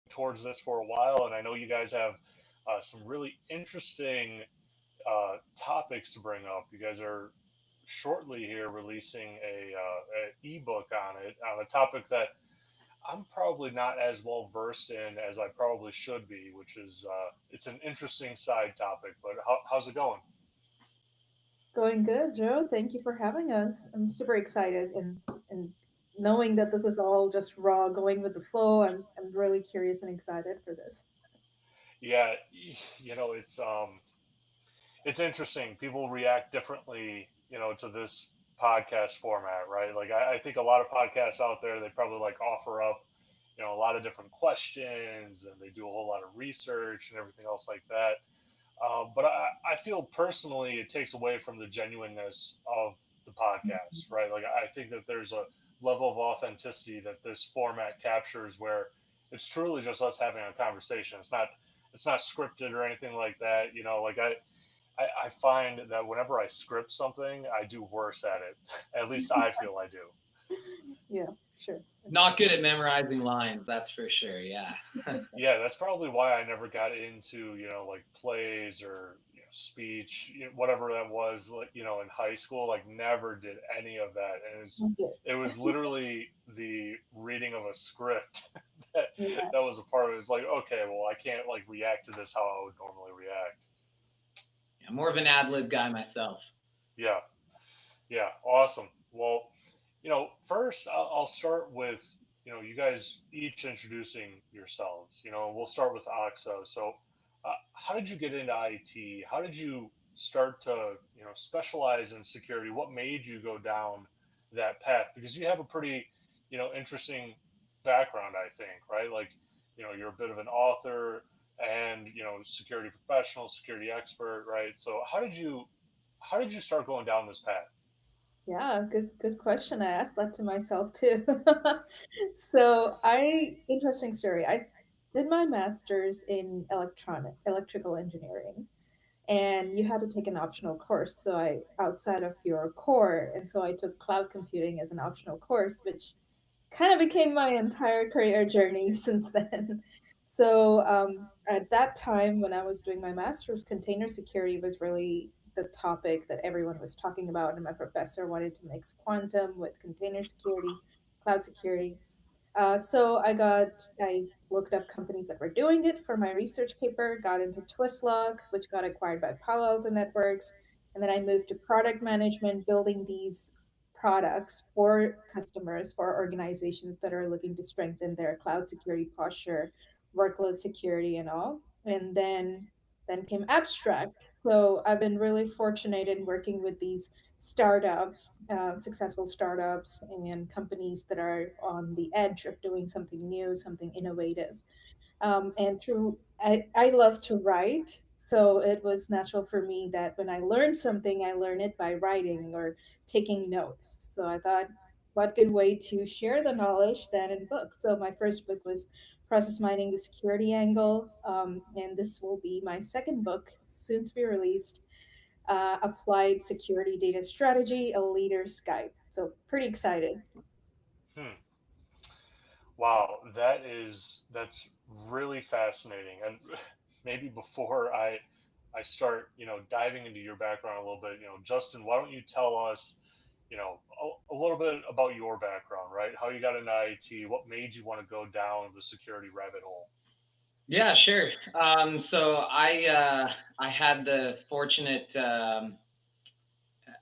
towards this for a while, and I know you guys have some really interesting topics to bring up. You guys are shortly here releasing a ebook on it, on a topic that I'm probably not as well versed in as I probably should be, which is it's an interesting side topic. But how's it going? Going good, Joe. Thank you for having us. I'm super excited and knowing that this is all just raw, going with the flow. I'm really curious and excited for this. Yeah, it's interesting. People react differently, to this podcast format, right? Like I think a lot of podcasts out there, they probably like offer up, a lot of different questions, and they do a whole lot of research and everything else like that. But I feel personally it takes away from the genuineness of the podcast, right? Like I think that there's a level of authenticity that this format captures where it's truly just us having a conversation. It's not scripted or anything like that. Like I find that whenever I script something, I do worse at it. At least I feel I do. Yeah, sure. Not good at memorizing lines, that's for sure. Yeah. Yeah, that's probably why I never got into, like plays or speech, whatever that was, like, in high school. Like, never did any of that, and Okay. it was literally the reading of a script that Yeah. that was a part of it. It's like, okay, well, I can't like react to this how I would normally react. Yeah, more of an ad lib guy myself. Yeah, yeah, awesome. Well, first I'll start with, you guys each introducing yourselves. We'll start with Aqsa. So, how did you get into IT? How did you start to, specialize in security? What made you go down that path? Because you have a pretty, interesting background, I think, right? Like, you're a bit of an author and, security professional, security expert, right? So, how did you start going down this path? Yeah, good question. I asked that to myself too. So interesting story. Did my master's in electrical engineering, and you had to take an optional course. So I outside of your core, and so I took cloud computing as an optional course, which kind of became my entire career journey since then. So at that time, when I was doing my master's, container security was really the topic that everyone was talking about, and my professor wanted to mix quantum with container security, cloud security. I looked up companies that were doing it for my research paper, got into Twistlog, which got acquired by Palo Alto Networks. And then I moved to product management, building these products for customers, for organizations that are looking to strengthen their cloud security posture, workload security, and all. And then came abstract. So I've been really fortunate in working with these startups, successful startups, and companies that are on the edge of doing something new, something innovative. And I love to write. So it was natural for me that when I learn something, I learn it by writing or taking notes. So I thought, what good way to share the knowledge than in books? So my first book was Process Mining, the Security Angle. And this will be my second book, soon to be released, Applied Security Data Strategy, a Leader's Guide. So pretty excited. Hmm. Wow, that's really fascinating. And maybe before I start, diving into your background a little bit, Justin, why don't you tell us, a little bit about your background, right? How you got into IT, what made you want to go down the security rabbit hole? Yeah, sure. I had the fortunate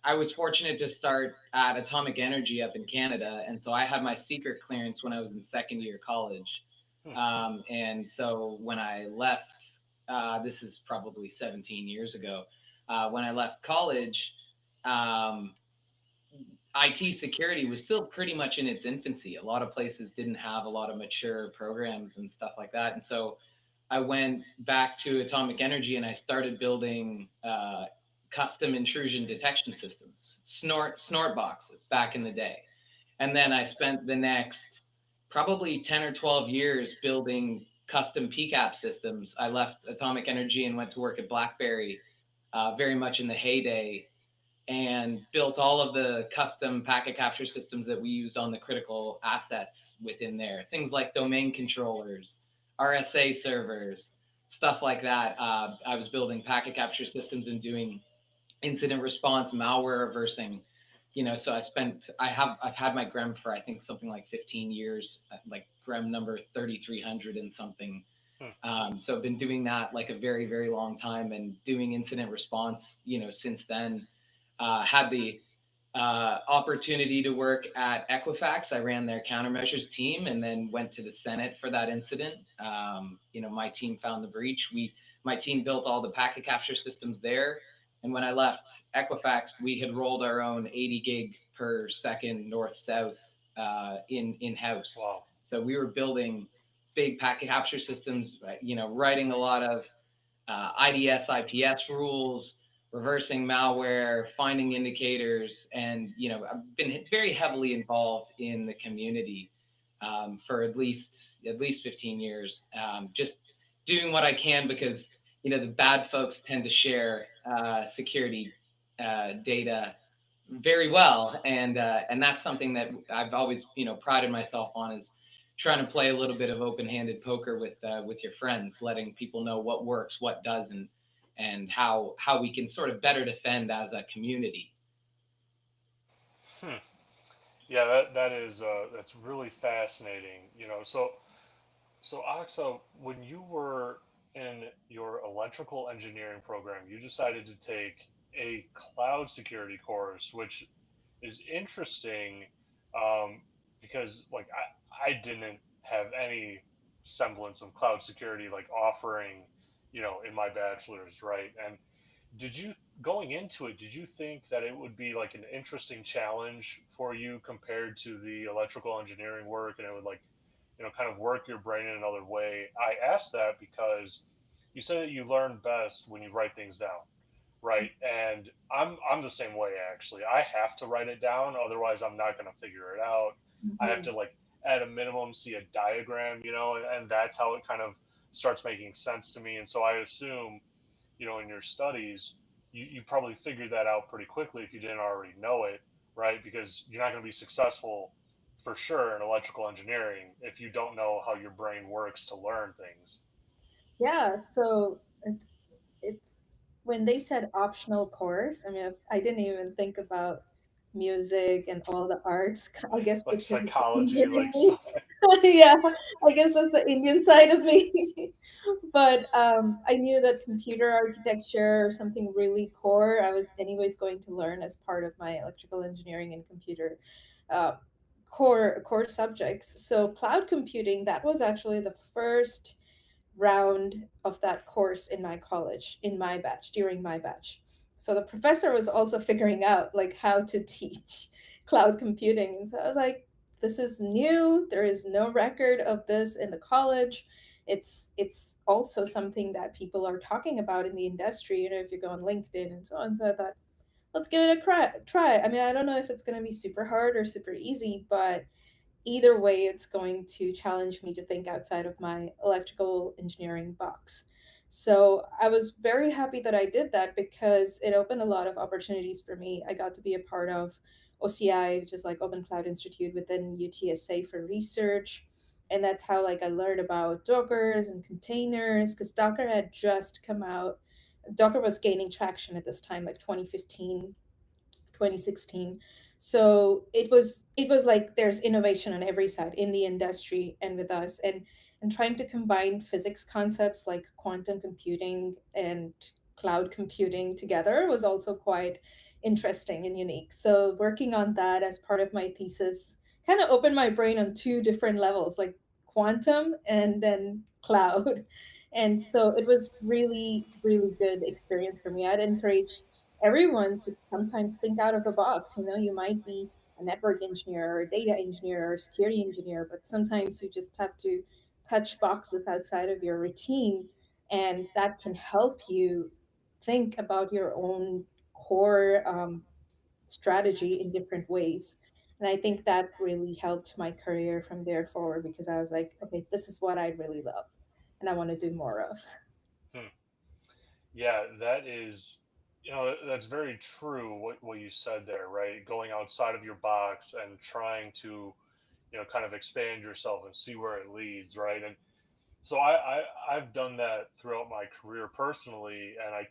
I was fortunate to start at Atomic Energy up in Canada, and so I had my secret clearance when I was in second year college. Hmm. And so when I left, this is probably 17 years ago. When I left college, um, IT security was still pretty much in its infancy. A lot of places didn't have a lot of mature programs and stuff like that, and so I went back to Atomic Energy and I started building custom intrusion detection systems, snort boxes back in the day. And then I spent the next probably 10 or 12 years building custom PCAP systems. I left Atomic Energy and went to work at BlackBerry very much in the heyday and built all of the custom packet capture systems that we used on the critical assets within there. Things like domain controllers, RSA servers, stuff like that. I was building packet capture systems and doing incident response, malware reversing. So I've had my Grem for I think something like 15 years, like Grem number 3300 and something. Hmm. So I've been doing that like a very, very long time and doing incident response, since then. Had the opportunity to work at Equifax. I ran their countermeasures team and then went to the Senate for that incident. My team found the breach. My team built all the packet capture systems there. And when I left Equifax, we had rolled our own 80 gig per second north south in house. Wow. So we were building big packet capture systems, writing a lot of IDS, IPS rules, reversing malware, finding indicators, and I've been very heavily involved in the community for at least 15 years, just doing what I can because the bad folks tend to share security data very well, and that's something that I've always prided myself on is trying to play a little bit of open-handed poker with your friends, letting people know what works, what doesn't, and how we can sort of better defend as a community. Hmm. Yeah, that is that's really fascinating. So Aksa, when you were in your electrical engineering program, you decided to take a cloud security course, which is interesting, um, because like I didn't have any semblance of cloud security like offering, in my bachelor's, right? And did you going into it, did you think that it would be like an interesting challenge for you compared to the electrical engineering work, and it would like, kind of work your brain in another way? I asked that because you said that you learn best when you write things down, right? And I'm the same way actually. I have to write it down, otherwise I'm not going to figure it out. I have Mhm. to like at a minimum see a diagram, and that's how it kind of starts making sense to me. And so I assume, in your studies, you probably figured that out pretty quickly if you didn't already know it, right? Because you're not going to be successful for sure in electrical engineering if you don't know how your brain works to learn things. Yeah, so it's when they said optional course, I mean, I didn't even think about music and all the arts. I guess Like because it's the psychology, Indian like in stuff. me. Yeah, I guess that's the Indian side of me. But I knew that computer architecture or something really core, I was anyways going to learn as part of my electrical engineering and computer uh, core subjects. So cloud computing, that was actually the first round of that course in my college, in my batch, during my batch. So the professor was also figuring out like how to teach cloud computing. And so I was like, this is new. There is no record of this in the college. It's also something that people are talking about in the industry, if you go on LinkedIn and so on. So I thought, let's give it a try. I mean, I don't know if it's going to be super hard or super easy, but either way, it's going to challenge me to think outside of my electrical engineering box. So I was very happy that I did that because it opened a lot of opportunities for me. I got to be a part of OCI, which is like Open Cloud Institute within UTSA for research. And that's how like I learned about Dockers and containers because Docker had just come out. Docker was gaining traction at this time, like 2015, 2016. So it was like there's innovation on every side in the industry and with us, and trying to combine physics concepts like quantum computing and cloud computing together was also quite interesting and unique. So working on that as part of my thesis kind of opened my brain on two different levels, like quantum and then cloud. And so it was really, really good experience for me. I'd encourage everyone to sometimes think out of the box. You might be a network engineer or a data engineer or a security engineer, but sometimes you just have to touch boxes outside of your routine, and that can help you think about your own core strategy in different ways. And I think that really helped my career from there forward because I was like, okay, this is what I really love and I want to do more of. Hmm. Yeah, that is, that's very true what you said there, right? Going outside of your box and trying to, kind of expand yourself and see where it leads, right? And So I've done that throughout my career personally, and I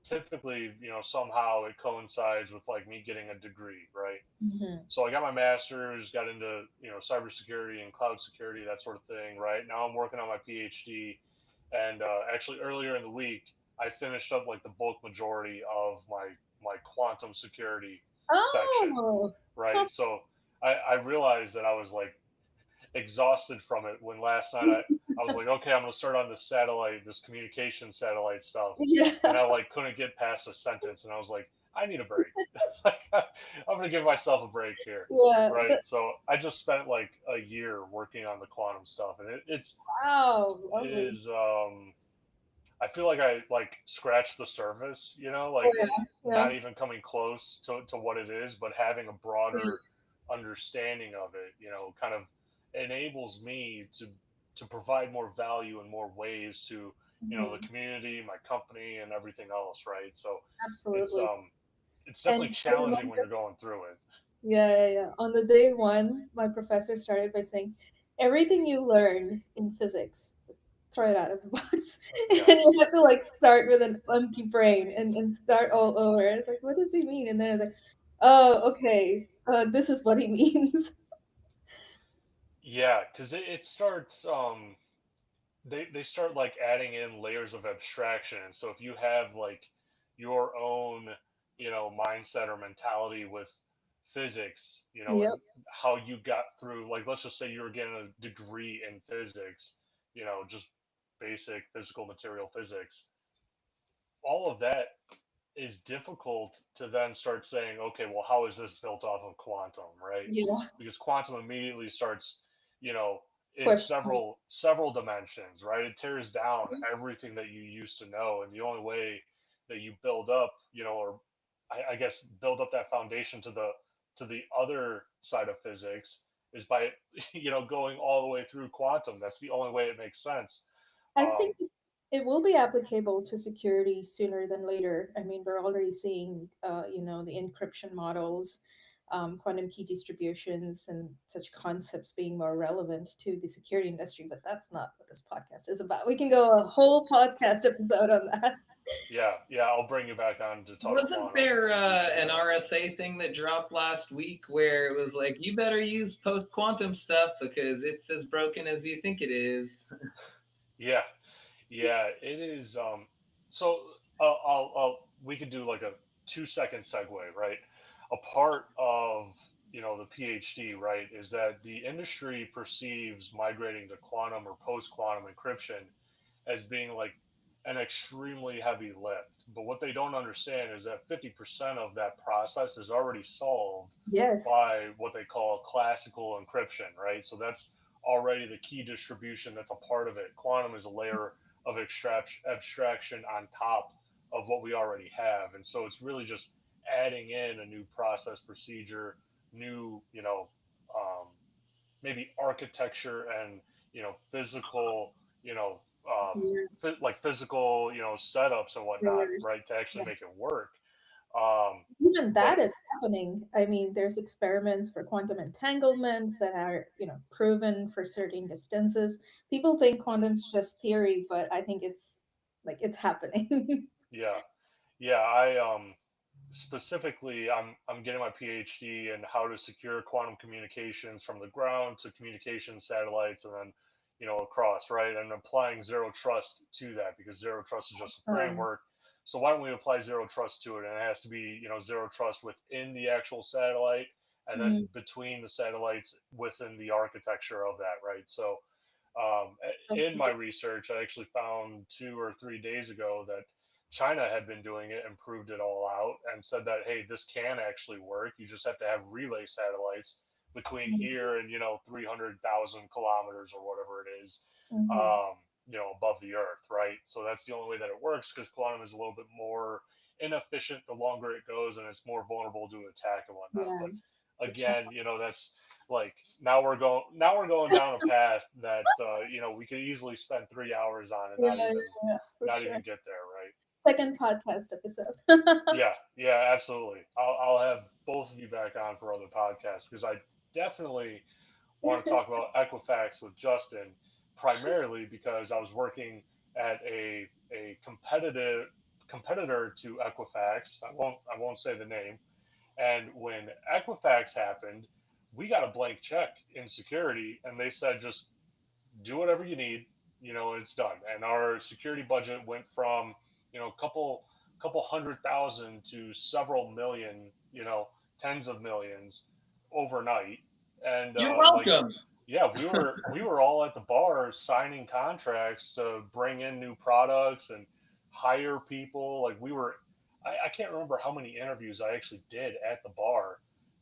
typically, somehow it coincides with like me getting a degree, right? Hmm. So I got my master's, got into cybersecurity and cloud security, that sort of thing. Right now, I'm working on my PhD, and actually earlier in the week, I finished up like the bulk majority of my quantum security section. Oh, Right, so I realized that I was like exhausted from it when last night I was like, okay, I'm gonna start on this satellite, this communication satellite stuff, yeah, and I like couldn't get past a sentence, and I was like, I need a break. Like, I'm gonna give myself a break here, yeah. right? So I just spent like a year working on the quantum stuff, and Wow, it lovely. is I feel like I like scratched the surface, Oh like yeah, yeah, not even coming close to what it is, but having a yeah. broader understanding of it, kind of enables me to provide more value in more ways to, the Mhm. community, my company, and everything else, right? So it's Absolutely. um it's And definitely I challenging when remember, you're going through it. yeah, yeah, yeah. On the day one, my professor started by saying, everything you learn in physics, throw it out of the box. Yeah. And you have to like start with an empty brain and start all over. It's like, what does he mean? And then I was like, oh, okay. This is what he means. Yeah, because it starts they start like adding in layers of abstraction. So if you have like your own, mindset or mentality with physics, Yep. and how you got through, like, let's just say you were getting a degree in physics, just basic physical material physics, all of that is difficult to then start saying, okay, well, how is this built off of quantum, right? Yeah. Because quantum immediately starts, you know, in Question. several dimensions, right? It tears down everything that you used to know, and the only way that you build up, or I guess build up that foundation to the other side of physics is by going all the way through quantum. That's the only way it makes sense. I Um, think it will be applicable to security sooner than later. I mean, we're already seeing, the encryption models, quantum key distributions, and such concepts being more relevant to the security industry. But that's not what this podcast is about. We can go a whole podcast episode on that. yeah, yeah, I'll bring you back on to talk Wasn't quantum, there and we can. an RSA thing that dropped last week where it was like, you better use post quantum stuff because it's as broken as you think it is? Yeah, yeah, it is. So we could do like a 2 second segue, right? A part of the PhD, right, is that the industry perceives migrating to quantum or post quantum encryption as being like an extremely heavy lift. But what they don't understand is that 50% of that process is already solved Yes. by what they call classical encryption, right? So that's already the key distribution that's a part of it. Quantum is a layer of abstraction on top of what we already have. And so it's really just adding in a new process procedure, new, maybe architecture and physical Yeah. like physical setups and whatnot, Layers. right, to actually Yeah. make it work. um Even but that is happening. I mean, there's experiments for quantum entanglement that are, proven for certain distances. People think quantum's just theory, but I think it's like it's happening. yeah, yeah, I specifically, I'm getting my PhD in how to secure quantum communications from the ground to communication satellites, and then across, right, and applying zero trust to that, because zero trust is just a Um, framework. So why don't we apply zero trust to it? And it has to be zero trust within the actual satellite, and then mm, between the satellites within the architecture of that, right? So that's in my research, I actually found 2 or 3 days ago that China had been doing it and proved it all out, and said that, hey, this can actually work. You just have to have relay satellites between mm, here and 300,000 kilometers or whatever it is, mhm. above the Earth, right? So that's the only way that it works, because quantum is a little bit more inefficient the longer it goes, and it's more vulnerable to attack and whatnot. Yeah, But the again, channel. that's like now we're going down a path that we could easily spend 3 hours on and Yeah, yeah, yeah, for not sure. even get there, right? Second podcast episode. Yeah, yeah, absolutely. I'll have both of you back on for other podcasts, because I definitely want to talk about Equifax with Justin, primarily because I was working at a competitor to Equifax. I won't say the name. And when Equifax happened, we got a blank check in security, and they said just do whatever you need, it's done. And our security budget went from a couple 100,000 to several million, tens of millions overnight. And You're welcome. yeah, we were all at the bar signing contracts to bring in new products and hire people. Like I can't remember how many interviews I actually did at the bar,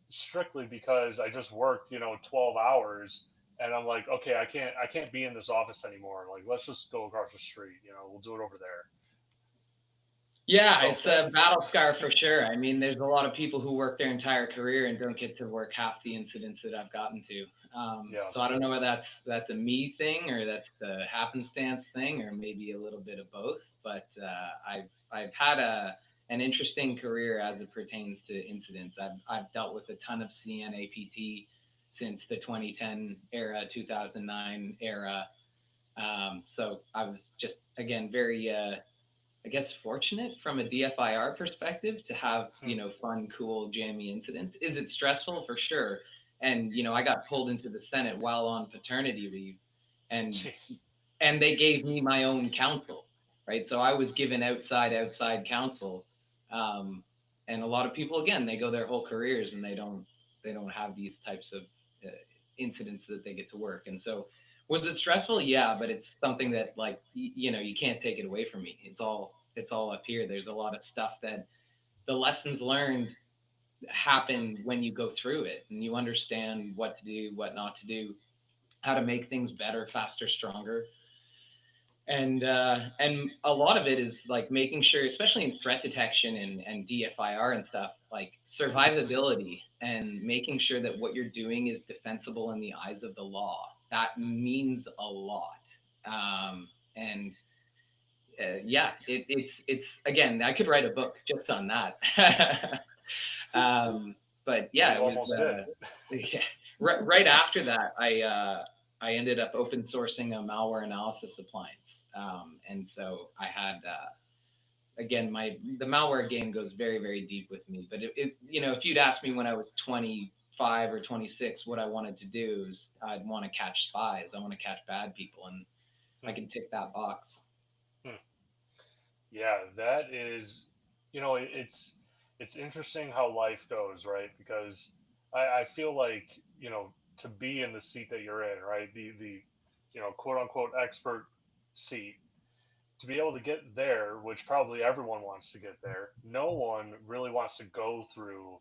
strictly because I just worked 12 hours, and I'm like, okay, I can't be in this office anymore. Like, let's just go across the street. We'll do it over there. Yeah, So it's a battle scar for sure. I mean, there's a lot of people who work their entire career and don't get to work half the incidents that I've gotten to. yeah, So I don't know whether that's a me thing or that's the happenstance thing or maybe a little bit of both. But I've had an interesting career as it pertains to incidents. I've dealt with a ton of CNAPT since the 2010 era, 2009 era. So I was just again very I guess fortunate from a DFIR perspective to have, fun, cool, jammy incidents. Is it stressful? For sure. And, I got pulled into the Senate while on paternity leave and, jeez, and they gave me my own counsel, right? So I was given outside counsel. And a lot of people, again, they go their whole careers and they don't have these types of incidents that they get to work. And so was it stressful? Yeah, but it's something that like, you can't take it away from me. It's all up here. There's a lot of stuff that the lessons learned happen when you go through it and you understand what to do, what not to do, how to make things better, faster, stronger. And a lot of it is like making sure, especially in threat detection and DFIR and stuff, like survivability and making sure that what you're doing is defensible in the eyes of the law. That means a lot. And yeah, it's again, I could write a book just on that. But yeah, you almost did. Yeah, right after that, I ended up open sourcing a malware analysis appliance, and so I had again the malware game goes very, very deep with me. But if you'd asked me when I was 25 or 26 what I wanted to do, is I'd want to catch spies. I want to catch bad people, and I can tick that box. Yeah, that is, it's interesting how life goes, right? Because I feel like, to be in the seat that you're in, right? The quote unquote expert seat, to be able to get there, which probably everyone wants to get there, no one really wants to go through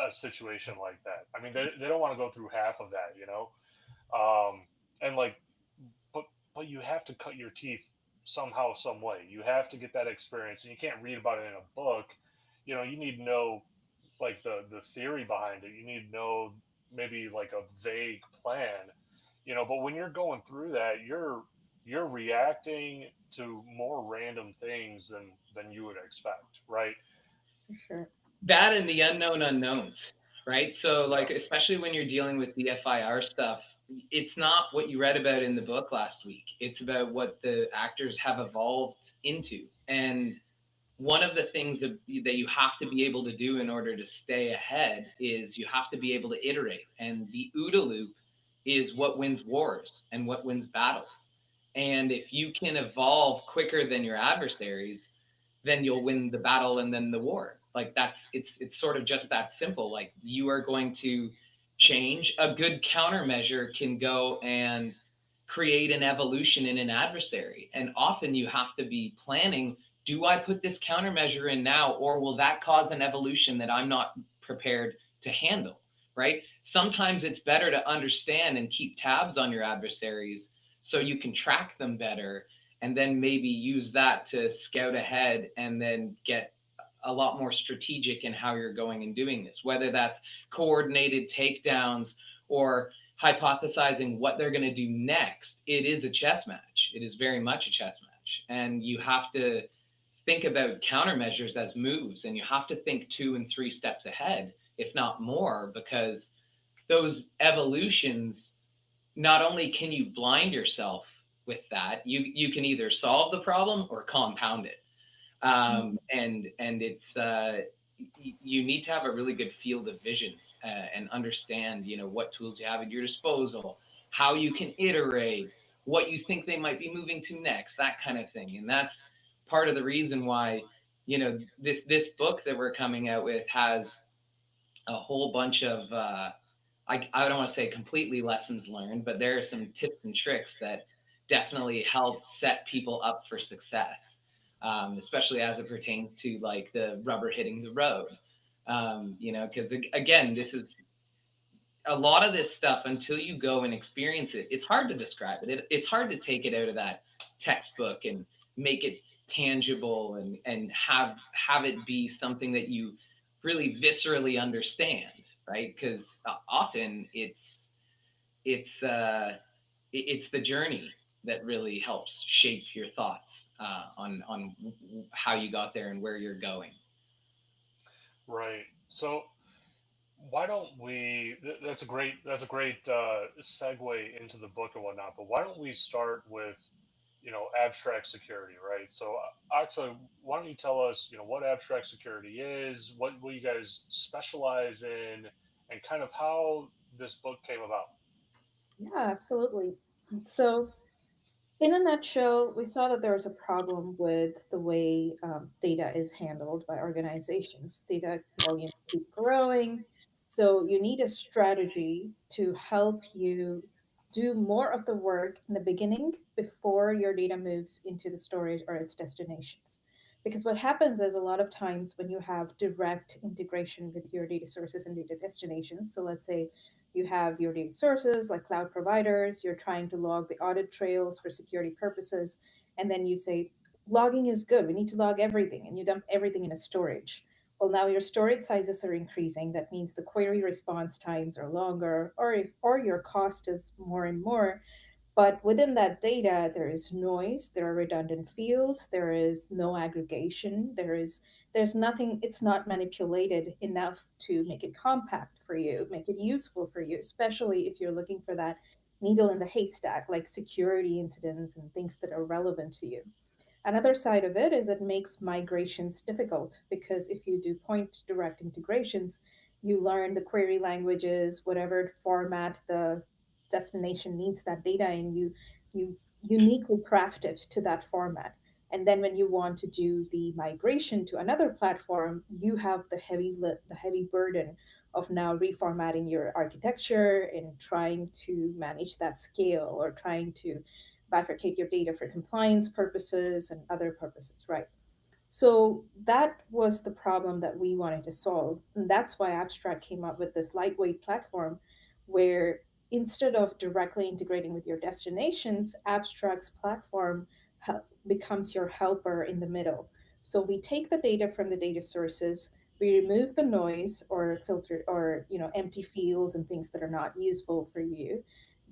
a situation like that. I mean, they don't want to go through half of that, and like, but you have to cut your teeth somehow, some way. You have to get that experience, and you can't read about it in a book. You need to know like the theory behind it. You need to know maybe like a vague plan. But when you're going through that, you're reacting to more random things than you would expect, right? For sure. That and the unknown unknowns, right? So like, especially when you're dealing with the FIR stuff, it's not what you read about in the book last week. It's about what the actors have evolved into. And one of the things that you have to be able to do in order to stay ahead is you have to be able to iterate. And the OODA loop is what wins wars and what wins battles. And if you can evolve quicker than your adversaries, then you'll win the battle and then the war. Like it's sort of just that simple. Like you are going to change. A good countermeasure can go and create an evolution in an adversary. And often you have to be planning, do I put this countermeasure in now, or will that cause an evolution that I'm not prepared to handle, right? Sometimes it's better to understand and keep tabs on your adversaries so you can track them better and then maybe use that to scout ahead and then get a lot more strategic in how you're going and doing this, whether that's coordinated takedowns or hypothesizing what they're going to do next. It is a chess match. It is very much a chess match. And you have to think about countermeasures as moves, and you have to think 2 and 3 steps ahead, if not more, because those evolutions, not only can you blind yourself with that. You can either solve the problem or compound it. And it's you need to have a really good field of vision, and understand, what tools you have at your disposal, how you can iterate, what you think they might be moving to next, that kind of thing. And that's part of the reason why, this book that we're coming out with has a whole bunch of I don't want to say completely lessons learned, but there are some tips and tricks that definitely help set people up for success, especially as it pertains to like the rubber hitting the road. Because again, this is a lot of this stuff until you go and experience it. It's hard to describe it. It's hard to take it out of that textbook and make it tangible and have it be something that you really viscerally understand, right? Because often it's the journey that really helps shape your thoughts, on how you got there and where you're going. Right. So why don't we? That's a great segue into the book and whatnot. But why don't we start with abstract security, right? So, Aksa, why don't you tell us what abstract security is, what you guys specialize in, and kind of how this book came about. Yeah, absolutely. So, in a nutshell, we saw that there was a problem with the way data is handled by organizations. Data volumes keep growing. So, you need a strategy to help you do more of the work in the beginning before your data moves into the storage or its destinations. Because what happens is a lot of times when you have direct integration with your data sources and data destinations, so let's say you have your data sources like cloud providers, you're trying to log the audit trails for security purposes, and then you say, logging is good, we need to log everything, and you dump everything in a storage. Well, now your storage sizes are increasing. That means the query response times are longer, or your cost is more and more. But within that data, there is noise, there are redundant fields, there is no aggregation, there's nothing, it's not manipulated enough to make it compact for you, make it useful for you, especially if you're looking for that needle in the haystack, like security incidents and things that are relevant to you. Another side of it is it makes migrations difficult because if you do point direct integrations, you learn the query languages, whatever format the destination needs that data in, you uniquely craft it to that format. And then when you want to do the migration to another platform, you have the heavy burden of now reformatting your architecture and trying to manage that scale or trying to bifurcate your data for compliance purposes and other purposes, right? So that was the problem that we wanted to solve. And that's why Abstract came up with this lightweight platform where instead of directly integrating with your destinations, Abstract's platform becomes your helper in the middle. So we take the data from the data sources, we remove the noise or filter or empty fields and things that are not useful for you.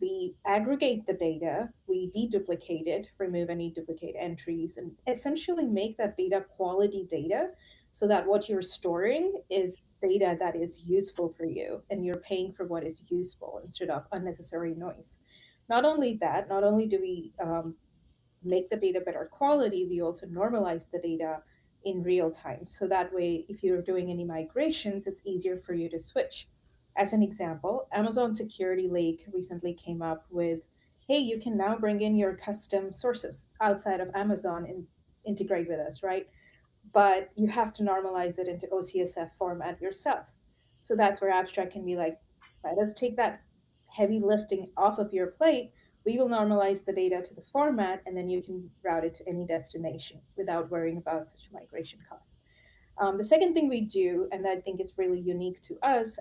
We aggregate the data, we deduplicate it, remove any duplicate entries, and essentially make that data quality data so that what you're storing is data that is useful for you and you're paying for what is useful instead of unnecessary noise. Not only that, not only do we make the data better quality, we also normalize the data in real time. So that way, if you're doing any migrations, it's easier for you to switch. As an example, Amazon Security Lake recently came up with, hey, you can now bring in your custom sources outside of Amazon and integrate with us, right? But you have to normalize it into OCSF format yourself. So that's where Abstract can be like, let us take that heavy lifting off of your plate. We will normalize the data to the format, and then you can route it to any destination without worrying about such migration costs. The second thing we do, and I think is really unique to us,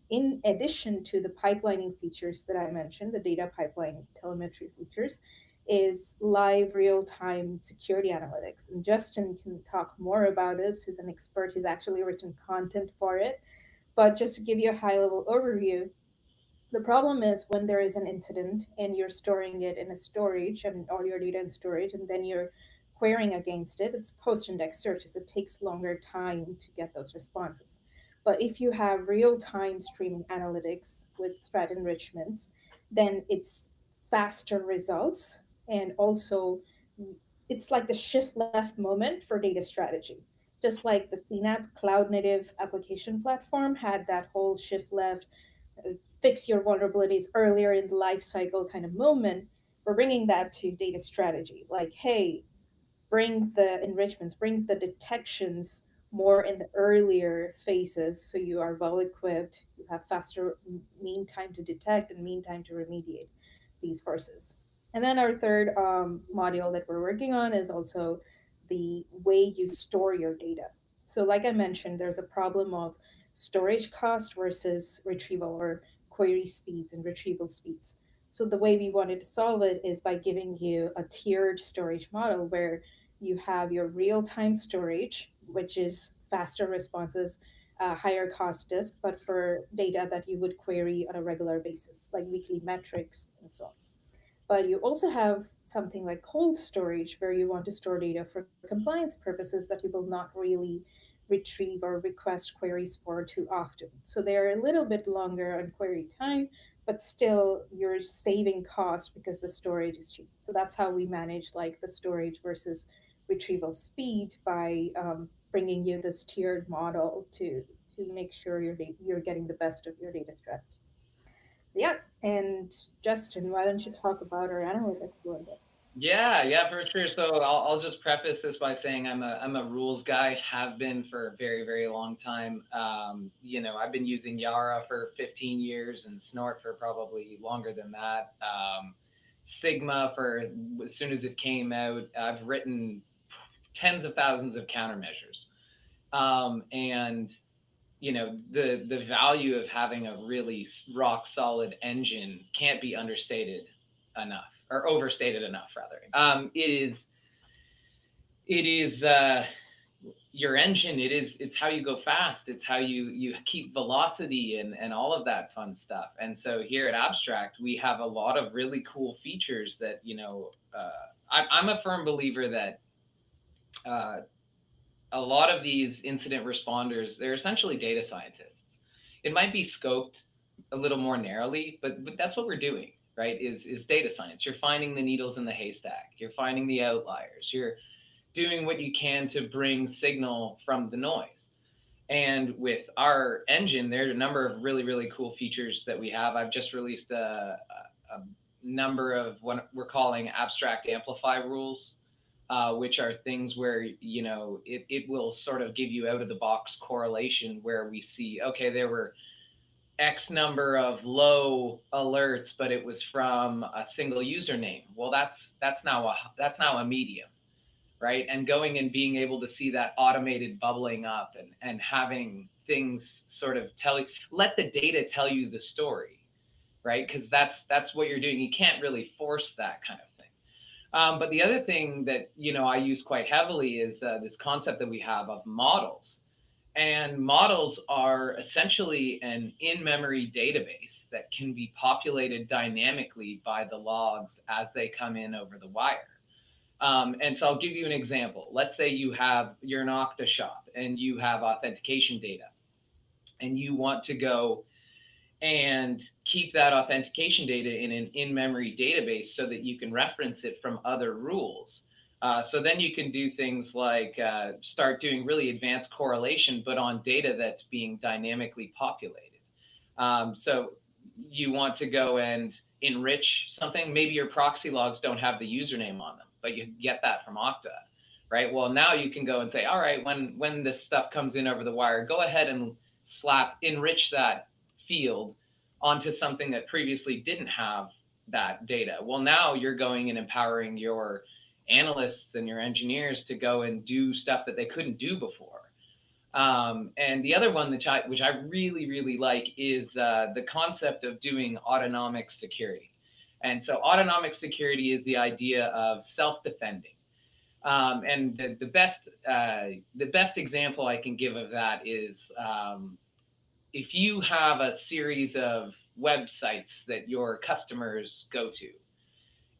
in addition to the pipelining features that I mentioned, the data pipeline telemetry features, is live real time security analytics. And Justin can talk more about this. He's an expert, he's actually written content for it. But just to give you a high level overview, the problem is when there is an incident and you're storing it in a storage and all your data in storage, and then you're querying against it, it's post index searches. It takes longer time to get those responses. But if you have real time streaming analytics with threat enrichments, then it's faster results And also, it's like the shift left moment for data strategy. Just like the CNAP cloud native application platform had that whole shift left, fix your vulnerabilities earlier in the life cycle kind of moment, we're bringing that to data strategy. Like, hey, bring the enrichments, bring the detections more in the earlier phases so you are well equipped, you have faster mean time to detect and mean time to remediate these forces. And then our third module that we're working on is also the way you store your data. So, like I mentioned, there's a problem of storage cost versus retrieval or query speeds and retrieval speeds. So, the way we wanted to solve it is by giving you a tiered storage model where you have your real time storage, which is faster responses, higher cost disk, but for data that you would query on a regular basis, like weekly metrics and so on. But you also have something like cold storage where you want to store data for compliance purposes that you will not really retrieve or request queries for too often. So they are a little bit longer on query time, but still you're saving cost because the storage is cheap. So that's how we manage like the storage versus retrieval speed by bringing you this tiered model to make sure you're getting the best of your data strategy. Yeah, and Justin, why don't you talk about our analytics a little bit? Yeah, yeah, for sure. So I'll just preface this by saying I'm a rules guy, have been for a very, very long time. I've been using Yara for 15 years and Snort for probably longer than that. Sigma for as soon as it came out. I've written tens of thousands of countermeasures. And the value of having a really rock solid engine can't be understated enough, or overstated enough rather. It is your engine. It's how you go fast. It's how you keep velocity and all of that fun stuff. And so here at Abstract, we have a lot of really cool features that I'm a firm believer that uh, a lot of these incident responders, they're essentially data scientists. It might be scoped a little more narrowly, but that's what we're doing, right? Is data science. You're finding the needles in the haystack. You're finding the outliers. You're doing what you can to bring signal from the noise. And with our engine, there are a number of really, really cool features that we have. I've just released a number of what we're calling abstract amplify rules, which are things where it will sort of give you out of the box correlation where we see, okay, there were X number of low alerts, but it was from a single username. Well, that's now a medium, right? And going and being able to see that automated bubbling up and having things sort of let the data tell you the story, right? Because that's what you're doing. You can't really force that kind of thing. But the other thing that I use quite heavily is this concept that we have of models. And models are essentially an in-memory database that can be populated dynamically by the logs as they come in over the wire. And so I'll give you an example. Let's say you're an Okta shop and you have authentication data, and you want to go and keep that authentication data in an in-memory database so that you can reference it from other rules. So then you can do things like start doing really advanced correlation, but on data that's being dynamically populated. So you want to go and enrich something. Maybe your proxy logs don't have the username on them, but you get that from Okta, right? Well, now you can go and say, all right, when this stuff comes in over the wire, go ahead and enrich that field onto something that previously didn't have that data. Well, now you're going and empowering your analysts and your engineers to go and do stuff that they couldn't do before. And the other one which I really, really like is the concept of doing autonomic security. And so autonomic security is the idea of self-defending. And the best example I can give of that is if you have a series of websites that your customers go to,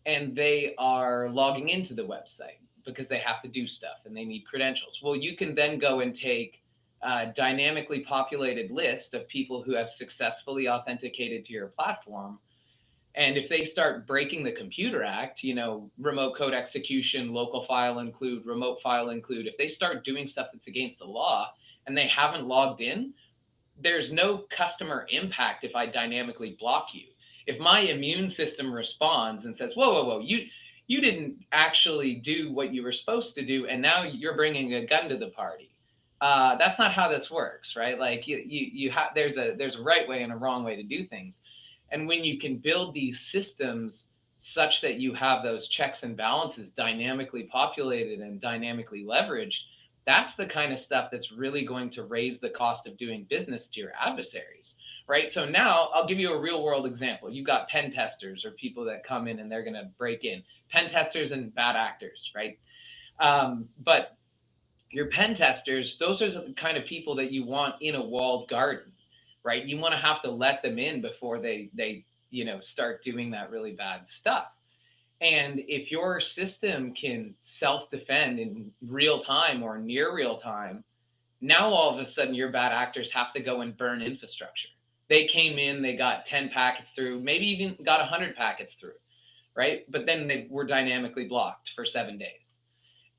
and they are logging into the website because they have to do stuff and they need credentials. Well, you can then go and take a dynamically populated list of people who have successfully authenticated to your platform And if they start breaking the Computer Act, you know, remote code execution, local file include, remote file include, if they start doing stuff that's against the law and they haven't logged in, there's no customer impact if I dynamically block you. If my immune system responds and says, whoa, whoa, whoa, you didn't actually do what you were supposed to do, and now you're bringing a gun to the party. That's not how this works, right? Like you have, there's a right way and a wrong way to do things. And when you can build these systems such that you have those checks and balances dynamically populated and dynamically leveraged, that's the kind of stuff that's really going to raise the cost of doing business to your adversaries, right? So now I'll give you a real world example. You've got pen testers or people that come in and they're going to break in. Pen testers and bad actors, right? But your pen testers, those are the kind of people that you want in a walled garden, right? You want to have to let them in before they you know, start doing that really bad stuff. And if your system can self-defend in real time or near real time, now all of a sudden your bad actors have to go and burn infrastructure. They came in, they got 10 packets through, maybe even got 100 packets through, right? But then they were dynamically blocked for 7 days.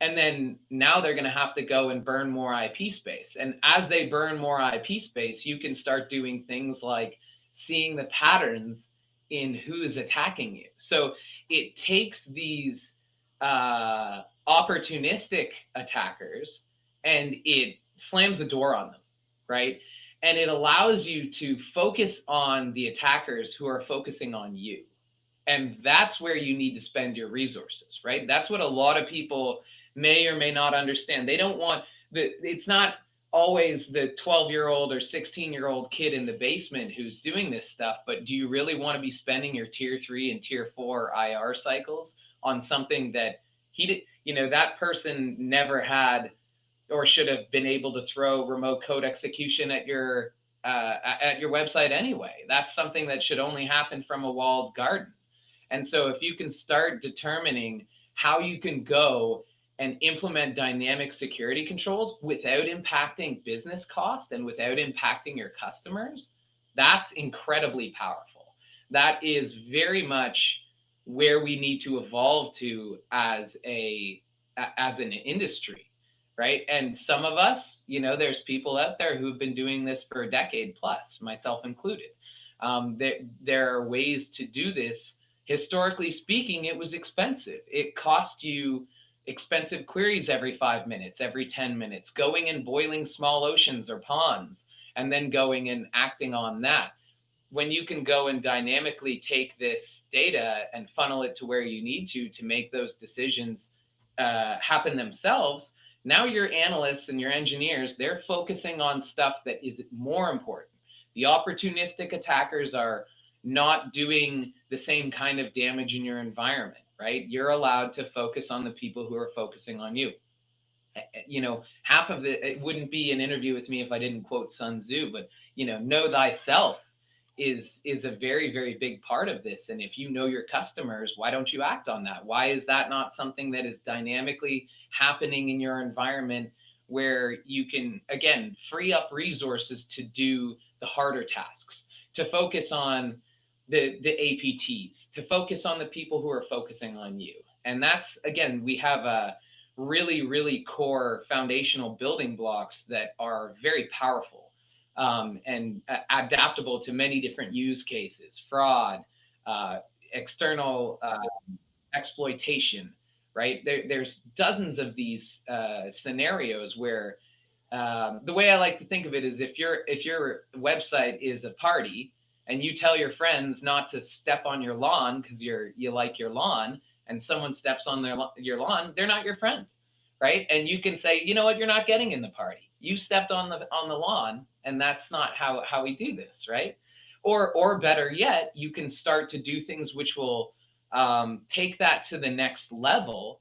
And then now they're going to have to go and burn more IP space. And as they burn more IP space, you can start doing things like seeing the patterns in who is attacking you. So it takes these opportunistic attackers and it slams the door on them, right? And it allows you to focus on the attackers who are focusing on you. And that's where you need to spend your resources, right? That's what a lot of people may or may not understand. They don't want it's not always the 12-year-old or 16-year-old kid in the basement who's doing this stuff, but do you really want to be spending your tier 3 and tier 4 IR cycles on something that he did, you know, that person never had or should have been able to throw remote code execution at your website anyway? That's something that should only happen from a walled garden. And so if you can start determining how you can go and implement dynamic security controls without impacting business cost and without impacting your customers, that's incredibly powerful. That is very much where we need to evolve to as an industry, right? And some of us, you know, there's people out there who've been doing this for a decade plus, myself included. There are ways to do this. Historically speaking, it was expensive. It cost you expensive queries every 5 minutes, every 10 minutes, going and boiling small oceans or ponds, and then going and acting on that. When you can go and dynamically take this data and funnel it to where you need to make those decisions happen themselves, now your analysts and your engineers, they're focusing on stuff that is more important. The opportunistic attackers are not doing the same kind of damage in your environment, right? You're allowed to focus on the people who are focusing on you. You know, half of it wouldn't be an interview with me if I didn't quote Sun Tzu, but, you know thyself is a very, very big part of this. And if you know your customers, why don't you act on that? Why is that not something that is dynamically happening in your environment where you can, again, free up resources to do the harder tasks, to focus on the APTs, to focus on the people who are focusing on you? And that's, again, we have a really, really core foundational building blocks that are very powerful and adaptable to many different use cases: fraud, external exploitation, right? There's dozens of these scenarios where the way I like to think of it is if your website is a party and you tell your friends not to step on your lawn because you like your lawn, and someone steps on your lawn, they're not your friend, right? And you can say, you know what, you're not getting in the party. You stepped on the lawn, and that's not how we do this, right? Or better yet, you can start to do things which will take that to the next level.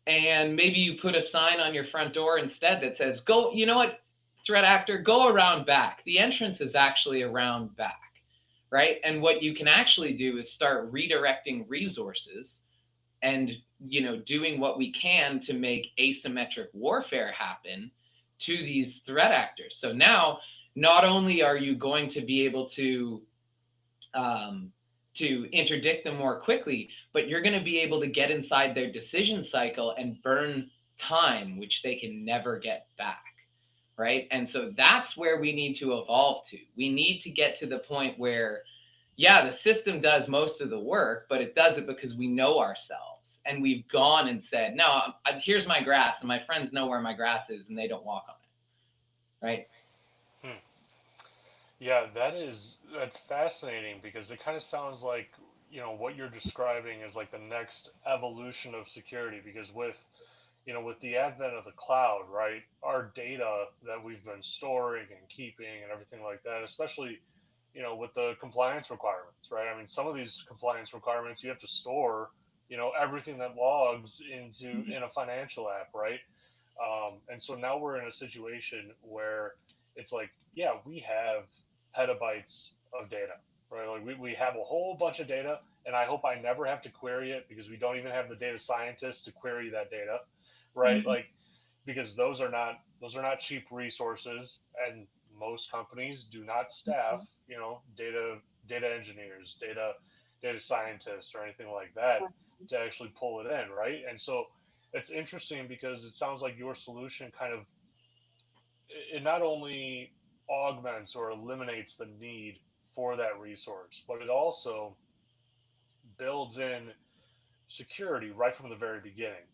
And maybe you put a sign on your front door instead that says, go, you know what, threat actor, go around back. The entrance is actually around back, right? And what you can actually do is start redirecting resources and, you know, doing what we can to make asymmetric warfare happen to these threat actors. So now, not only are you going to be able to to interdict them more quickly, but you're going to be able to get inside their decision cycle and burn time, which they can never get back. Right. And so that's where we need to evolve to. We need to get to the point where, yeah, the system does most of the work, but it does it because we know ourselves and we've gone and said, no, here's my grass, and my friends know where my grass is and they don't walk on it. Right. Hmm. Yeah, that's fascinating because it kind of sounds like, what you're describing is like the next evolution of security, because with the advent of the cloud, right, our data that we've been storing and keeping and everything like that, especially, with the compliance requirements, right? I mean, some of these compliance requirements you have to store, everything that logs into in a financial app, right? And so now we're in a situation where it's like, yeah, we have petabytes of data, right? Like we have a whole bunch of data, and I hope I never have to query it, because we don't even have the data scientists to query that data, right? Mhm. Like, because those are not cheap resources, and most companies do not staff, data engineers, data scientists, or anything like that to actually pull it in, right? And so it's interesting because it sounds like your solution kind of, it not only augments or eliminates the need for that resource, but it also builds in security right from the very beginning,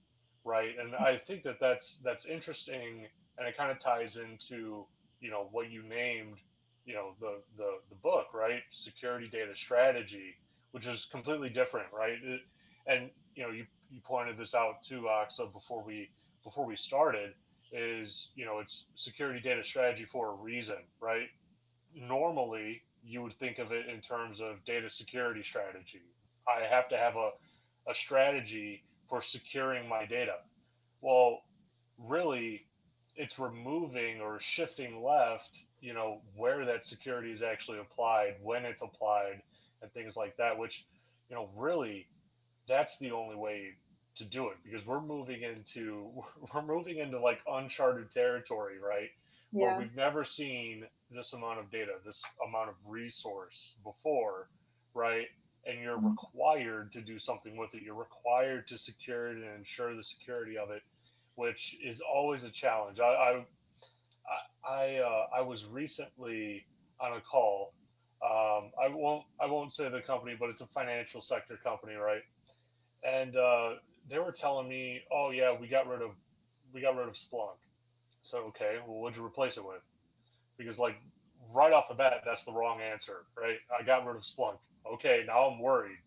right? And I think that that's interesting, and it kind of ties into, what you named, the book, right? Security data strategy, which is completely different, right? And you pointed this out too, Aqsa, before we started, is, it's security data strategy for a reason, right? Normally you would think of it in terms of data security strategy. I have to have a strategy for securing my data. Well, really, it's removing or shifting left, where that security is actually applied, when it's applied, and things like that, which, really, that's the only way to do it, because we're moving into like uncharted territory, right? Where Yeah. we've never seen this amount of data, this amount of resource before, right? And you're Mhm. required to do something with it. You're required to secure it and ensure the security of it, which is always a challenge. I was recently on a call. I won't say the company, but it's a financial sector company, right? And they were telling me, "Oh yeah, we got rid of Splunk." So okay, well, what'd you replace it with? Because like right off the bat, that's the wrong answer, right? I got rid of Splunk. Okay, now I'm worried.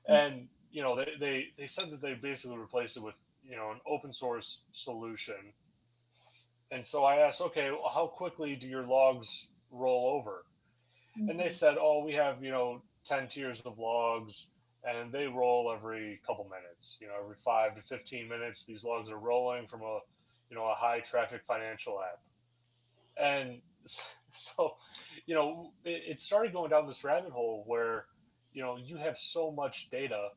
And they said that they basically replaced it with an open source solution. And so I asked, okay, well, how quickly do your logs roll over? And they Mhm. said, oh, we have 10 tiers of logs, and they roll every couple minutes. Every 5 to 15 minutes, these logs are rolling from a high traffic financial app. And so it started going down this rabbit hole where you have so much data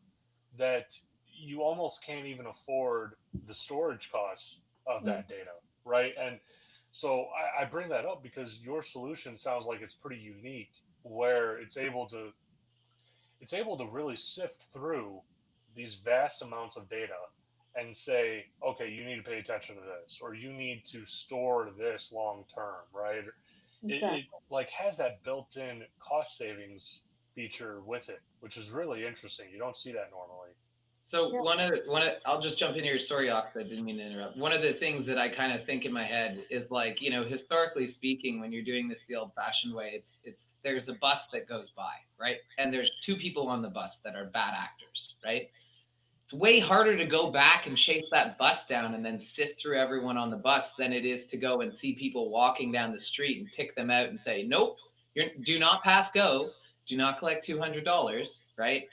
that you almost can't even afford the storage costs of Yeah. that data, right? And so I bring that up because your solution sounds like it's pretty unique, where it's able to really sift through these vast amounts of data and say, okay, you need to pay attention to this, or you need to store this long term, right? It Exactly. like has that built-in cost savings feature with it, which is really interesting. You don't see that normally. So Yeah. I'll just jump into your story, Ox. I didn't mean to interrupt. One of the things that I kind of think in my head is like, historically speaking, when you're doing this the old-fashioned way, it's there's a bus that goes by, right? And there's two people on the bus that are bad actors, right? It's way harder to go back and chase that bus down and then sift through everyone on the bus than it is to go and see people walking down the street and pick them out and say, nope, do not pass go, do not collect $200, right?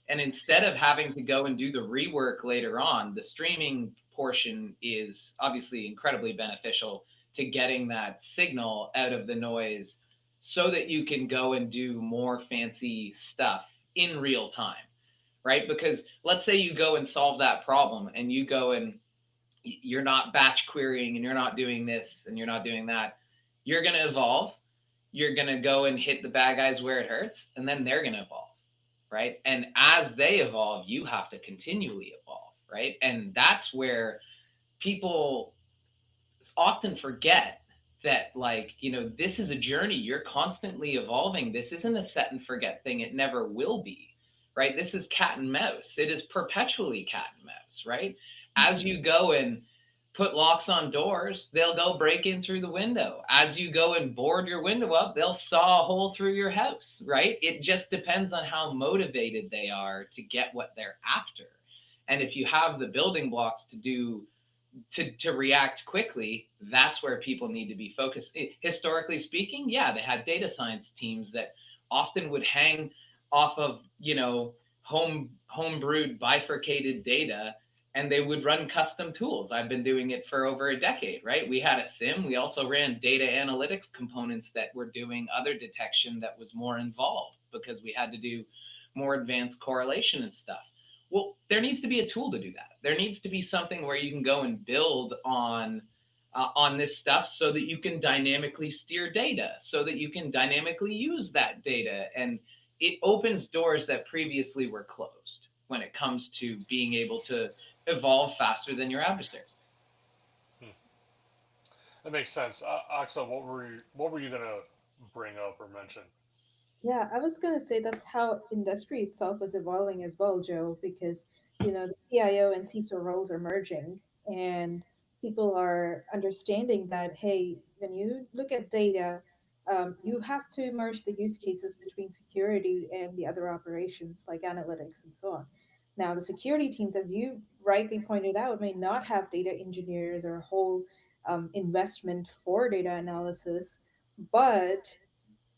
And instead of having to go and do the rework later on, the streaming portion is obviously incredibly beneficial to getting that signal out of the noise so that you can go and do more fancy stuff in real time, right? Because let's say you go and solve that problem and you go and you're not batch querying and you're not doing this and you're not doing that. You're going to evolve. You're going to go and hit the bad guys where it hurts, and then they're going to evolve. right? And as they evolve, you have to continually evolve, right? And that's where people often forget that, like, this is a journey. You're constantly evolving. This isn't a set and forget thing. It never will be, right? This is cat and mouse. It is perpetually cat and mouse, right? As you go and put locks on doors, they'll go break in through the window. As you go and board your window up, they'll saw a hole through your house, right? It just depends on how motivated they are to get what they're after. And if you have the building blocks to react quickly, that's where people need to be focused. Historically speaking, yeah, they had data science teams that often would hang off of, home brewed bifurcated data, and they would run custom tools. I've been doing it for over a decade, right? We had a sim. We also ran data analytics components that were doing other detection that was more involved because we had to do more advanced correlation and stuff. Well, there needs to be a tool to do that. There needs to be something where you can go and build on this stuff so that you can dynamically steer data, so that you can dynamically use that data. And it opens doors that previously were closed when it comes to being able to evolve faster than your adversary. That makes sense. Aqsa, what were you gonna bring up or mention? Yeah, I was going to say that's how industry itself is evolving as well, Joe, because, the CIO and CISO roles are merging, and people are understanding that, hey, when you look at data, you have to merge the use cases between security and the other operations like analytics and so on. Now, the security teams, as you rightly pointed out, may not have data engineers or a whole investment for data analysis, but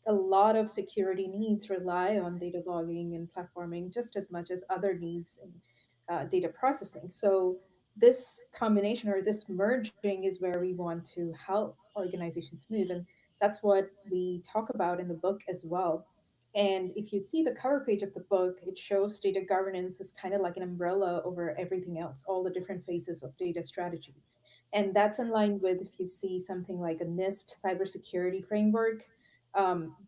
a lot of security needs rely on data logging and platforming just as much as other needs in data processing. So, this combination or this merging is where we want to help organizations move. And that's what we talk about in the book as well. And if you see the cover page of the book, it shows data governance is kind of like an umbrella over everything else, all the different phases of data strategy. And that's in line with if you see something like a NIST cybersecurity framework.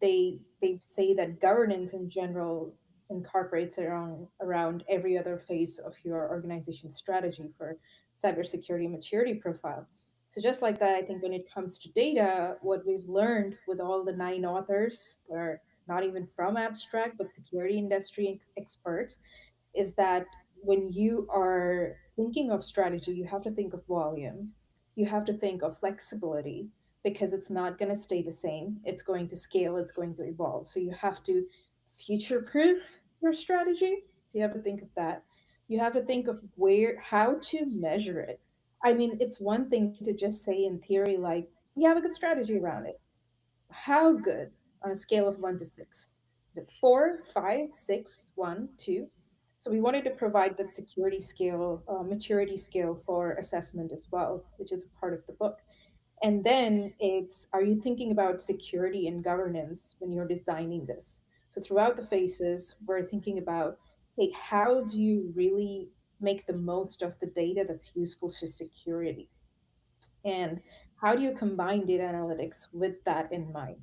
They say that governance in general incorporates around every other phase of your organization's strategy for cybersecurity maturity profile. So just like that, I think when it comes to data, what we've learned with all the 9 authors that are not even from abstract but security industry experts is that when you are thinking of strategy, you have to think of volume, you have to think of flexibility because it's not going to stay the same. It's going to scale, it's going to evolve. So you have to future proof your strategy. So you have to think of that. You have to think of how to measure it. I mean, it's one thing to just say in theory, like, you have a good strategy around it. How good on a scale of 1 to 6? Is it 4, 5, 6, 1, 2? So we wanted to provide that security scale, maturity scale for assessment as well, which is a part of the book. And then it's, are you thinking about security and governance when you're designing this? So throughout the phases, we're thinking about, hey, how do you really make the most of the data that's useful for security? And how do you combine data analytics with that in mind?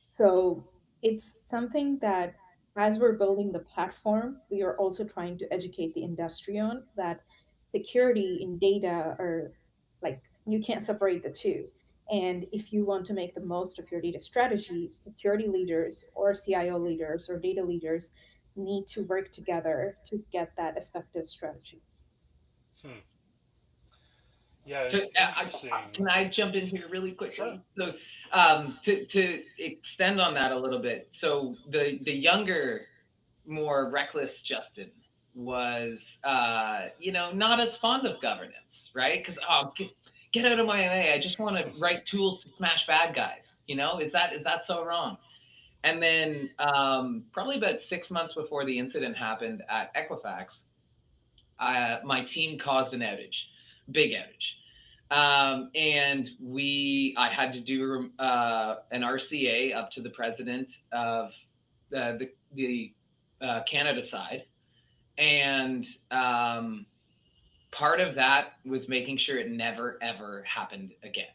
So it's something that as we're building the platform, we are also trying to educate the industry on that security in data are like you can't separate the two. And if you want to make the most of your data strategy, security leaders or CIO leaders or data leaders need to work together to get that effective strategy. Hmm. Yeah, So, it's interesting. can I jump in here really Sure. quickly? So, to extend on that a little bit, so the younger, more reckless Justin was, not as fond of governance, right? Because get out of my way! I just want to write tools to smash bad guys. Is that so wrong? And then, probably about 6 months before the incident happened at Equifax, my team caused an outage, big outage. And I had to do an RCA up to the president of the Canada side, and part of that was making sure it never ever happened again.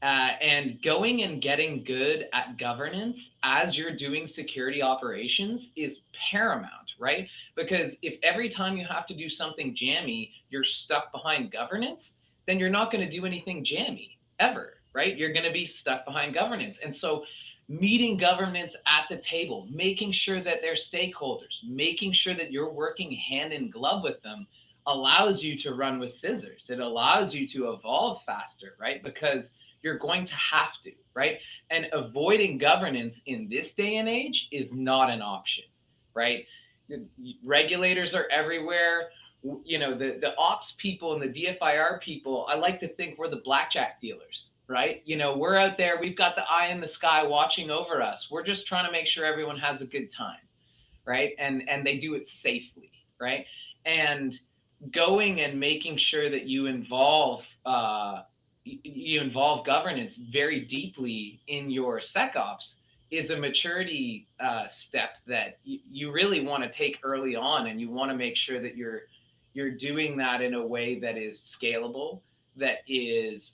And going and getting good at governance as you're doing security operations is paramount, right? Because if every time you have to do something jammy, you're stuck behind governance, then you're not going to do anything jammy ever, right? You're going to be stuck behind governance. And so, meeting governance at the table, making sure that they're stakeholders, making sure that you're working hand in glove with them allows you to run with scissors. It allows you to evolve faster, right? Because you're going to have to, right? And avoiding governance in this day and age is not an option, right? Regulators are everywhere. You know, the ops people and the DFIR people, I like to think we're the blackjack dealers, right? You know, we're out there, we've got the eye in the sky watching over us. We're just trying to make sure everyone has a good time, right? And they do it safely, right? And going and making sure that you involve governance very deeply in your SecOps is a maturity step that you really want to take early on, and you want to make sure that you're doing that in a way that is scalable, that is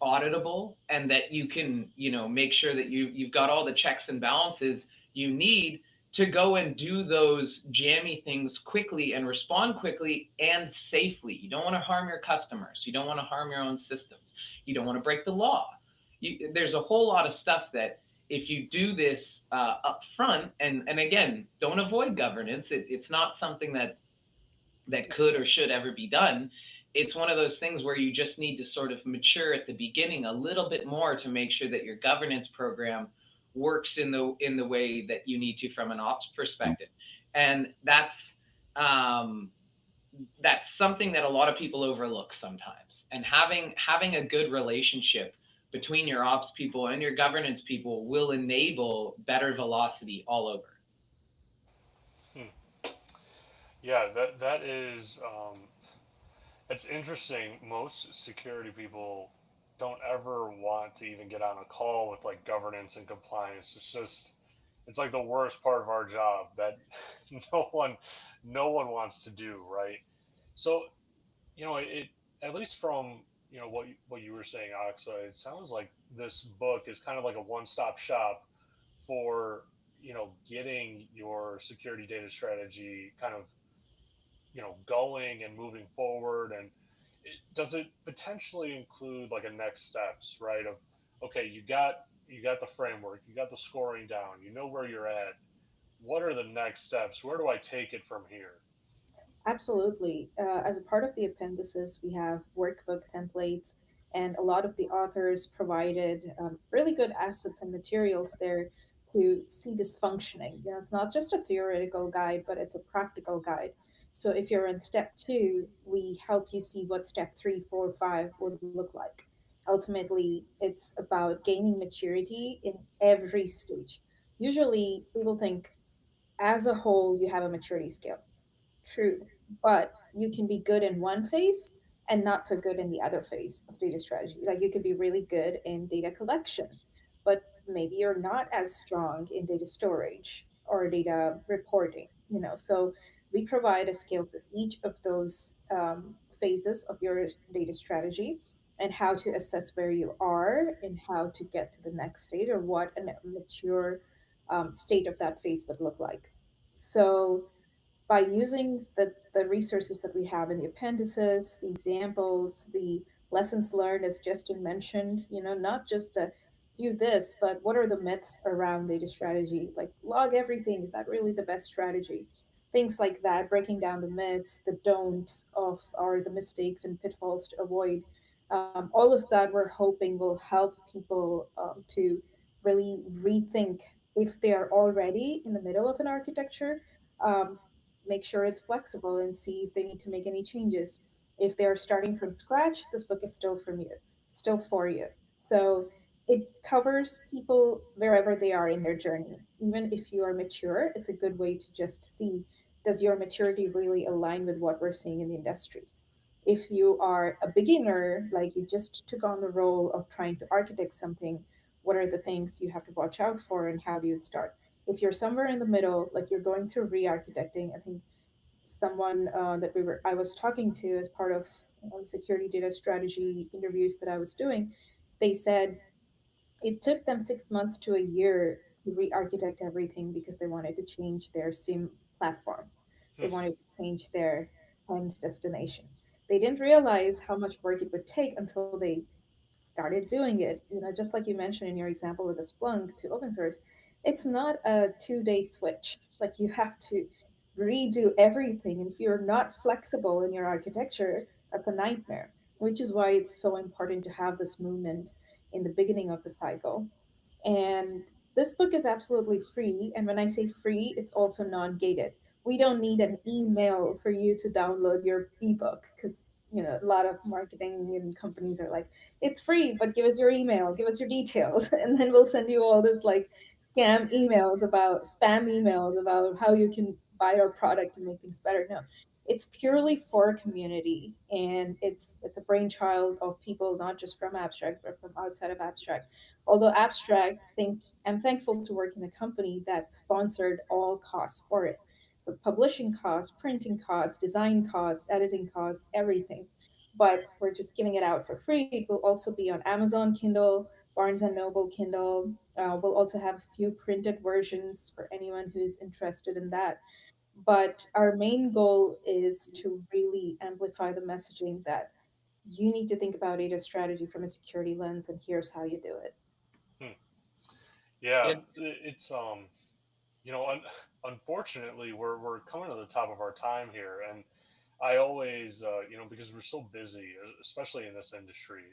auditable, and that you can make sure that you've got all the checks and balances you need to go and do those jammy things quickly and respond quickly and safely. You don't want to harm your customers. You don't want to harm your own systems. You don't want to break the law. There's a whole lot of stuff that if you do this up front, and again, don't avoid governance. It's not something that could or should ever be done. It's one of those things where you just need to sort of mature at the beginning a little bit more to make sure that your governance program works in the way that you need to from an ops perspective. And um, that's something that a lot of people overlook sometimes. And having a good relationship between your ops people and your governance people will enable better velocity all over. Hmm. Yeah, that is it's interesting. Most security people don't ever want to even get on a call with like governance and compliance. It's like the worst part of our job that no one no one wants to do, right? So, it at least from, what you were saying, Aksa, it sounds like this book is kind of like a one-stop shop for, getting your security data strategy kind of, going and moving forward. And does it potentially include like a next steps, right? Of, okay, you got the framework, you got the scoring down, you know where you're at. What are the next steps? Where do I take it from here? Absolutely. As a part of the appendices, we have workbook templates, and a lot of the authors provided really good assets and materials there to see this functioning. It's not just a theoretical guide, but it's a practical guide. So if you're in step two, we help you see what step three, four, five would look like. Ultimately, it's about gaining maturity in every stage. Usually, people think as a whole, you have a maturity scale. True, but you can be good in one phase and not so good in the other phase of data strategy. Like you could be really good in data collection, but maybe you're not as strong in data storage or data reporting. So we provide a scale for each of those phases of your data strategy and how to assess where you are and how to get to the next state or what a mature state of that phase would look like. So by using the resources that we have in the appendices, the examples, the lessons learned, as Justin mentioned, not just the do this, but what are the myths around data strategy? Like log everything. Is that really the best strategy? Things like that, breaking down the myths, the don'ts of, or the mistakes and pitfalls to avoid. All of that we're hoping will help people to really rethink if they are already in the middle of an architecture. Um, Make sure it's flexible and see if they need to make any changes. If they're starting from scratch, this book is still from you, still for you. So it covers people wherever they are in their journey. Even if you are mature, it's a good way to just see, does your maturity really align with what we're seeing in the industry? If you are a beginner, like you just took on the role of trying to architect something, what are the things you have to watch out for and how do you start? If you're somewhere in the middle, like you're going through re-architecting, I think someone that I was talking to as part of security data strategy interviews that I was doing, they said it took them 6 months to a year to re-architect everything because they wanted to change their sim platform. They Hmm. wanted to change their end destination. They didn't realize how much work it would take until they started doing it. You know, just like you mentioned in your example with the Splunk to open source, it's not a 2 day switch. Like you have to redo everything. And if you're not flexible in your architecture, that's a nightmare, which is why it's so important to have this movement in the beginning of the cycle. And this book is absolutely free. And when I say free, it's also non gated. We don't need an email for you to download your ebook because, you know, a lot of marketing and companies are like, it's free, but give us your email, give us your details. And then we'll send you all this like spam emails about how you can buy our product and make things better. No, it's purely for a community, and it's a brainchild of people not just from abstract but from outside of abstract. Although abstract, think I'm thankful to work in a company that sponsored all costs for it, the publishing costs, printing costs, design costs, editing costs, everything. But we're just giving it out for free. It will also be on Amazon Kindle, Barnes and Noble Kindle. We'll also have a few printed versions for anyone who's interested in that. But our main goal is to really amplify the messaging that you need to think about data strategy from a security lens, and here's how you do it. Hmm. Yeah, Yeah. it's you know, unfortunately, we're coming to the top of our time here, and I always, because we're so busy, especially in this industry.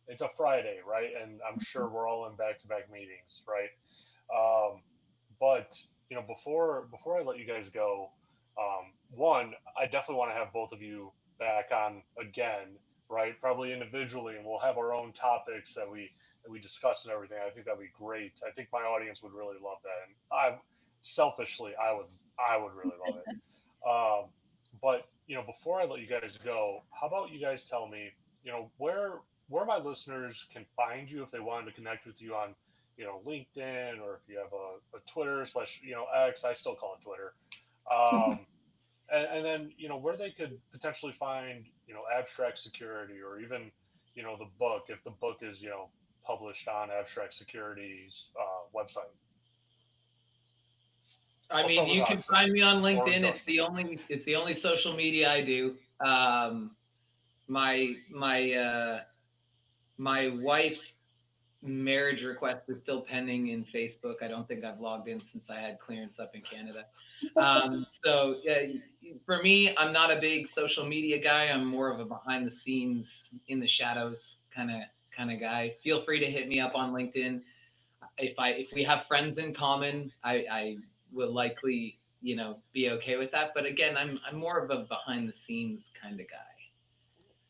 It's a Friday, right? And I'm sure we're all in back-to-back meetings, right? Um, but before I let you guys go, one, I definitely want to have both of you back on again, right? Probably individually, and we'll have our own topics that we discuss and everything. I think that'd be great. I think my audience would really love that, and selfishly, I would really love it. But before I let you guys go, how about you guys tell me, where my listeners can find you if they wanted to connect with you on, LinkedIn, or if you have a Twitter slash, X, I still call it Twitter. Um, and then, where they could potentially find, abstract security, or even, the book, if the book is, published on abstract security's website. I I'll mean, start with you can Aqsa find me on or LinkedIn. Justin. It's the only social media I do. My my wife's marriage request is still pending in Facebook. I don't think I've logged in since I had clearance up in Canada. So for me, I'm not a big social media guy. I'm more of a behind the scenes, in the shadows kind of guy. Feel free to hit me up on LinkedIn. If we have friends in common, I will likely be okay with that. But again, I'm more of a behind the scenes kind of guy.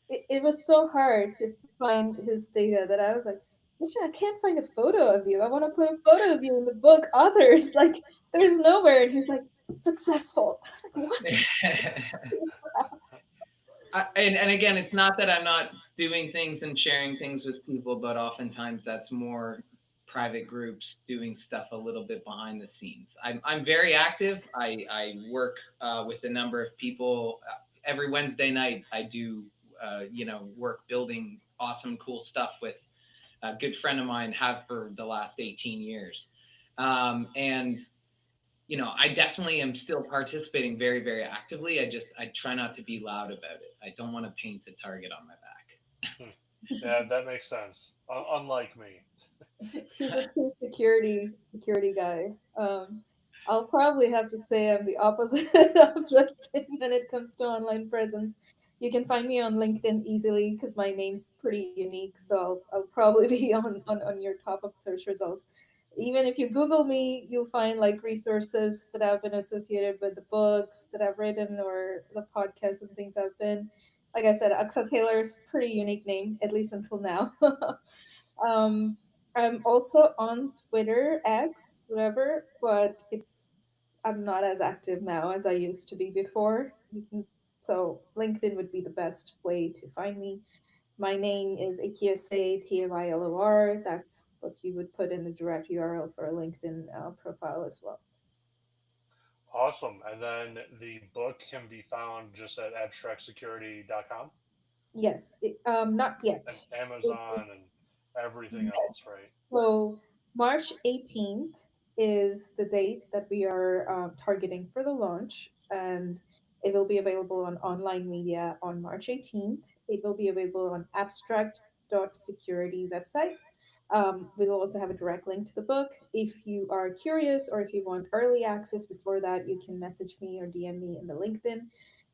It was so hard to find his data that I was like, listen, I can't find a photo of you. I want to put a photo of you in the book authors. Like, there's nowhere. And he's like, successful. I was like, what? And again, it's not that I'm not doing things and sharing things with people, but oftentimes that's more private groups doing stuff a little bit behind the scenes. I'm very active. I work with a number of people. Every Wednesday night, I do work building awesome, cool stuff with a good friend of mine, have for the last 18 years. And I definitely am still participating very, very actively. I try not to be loud about it. I don't want to paint a target on my Hmm. Yeah, that makes sense. Unlike me. He's a true security guy. I'll probably have to say I'm the opposite of Justin when it comes to online presence. You can find me on LinkedIn easily because my name's pretty unique, so I'll probably be on your top of search results. Even if you Google me, you'll find like resources that I've been associated with, the books that I've written or the podcasts and things I've been. Like I said, Aqsa Taylor's pretty unique name, at least until now. um, I'm also on Twitter, X, whatever, but I'm not as active now as I used to be before. So LinkedIn would be the best way to find me. My name is Akiosa Taylor. That's what you would put in the direct URL for a LinkedIn profile as well. Awesome. And then the book can be found just at abstractsecurity.com Yes, not and yet. It Amazon is and Everything Yes. else, right? So March 18th is the date that we are targeting for the launch, and it will be available on online media on March 18th. It will be available on abstract.security website. We will also have a direct link to the book. If you are curious or if you want early access before that, you can message me or DM me in the LinkedIn,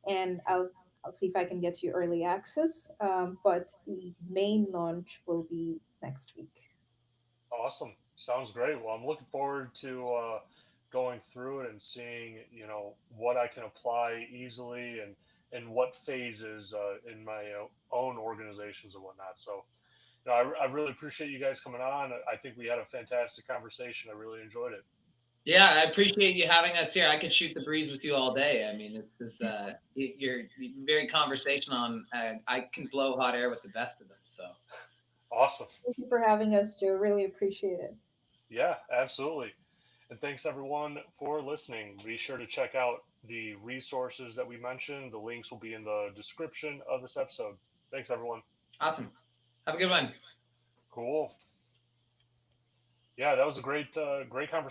and I'll see if I can get you early access. But the main launch will be next week. Awesome. Sounds great. Well, I'm looking forward to going through it and seeing, what I can apply easily and what phases in my own organizations and whatnot. So, I really appreciate you guys coming on. I think we had a fantastic conversation. I really enjoyed it. Yeah, I appreciate you having us here. I could shoot the breeze with you all day. I mean, you're very conversational, and I can blow hot air with the best of them. So Awesome. Thank you for having us, Joe. Really appreciate it. Yeah, absolutely. And thanks everyone for listening. Be sure to check out the resources that we mentioned. The links will be in the description of this episode. Thanks everyone. awesome. Have a good one. Cool. Yeah, that was a great conversation.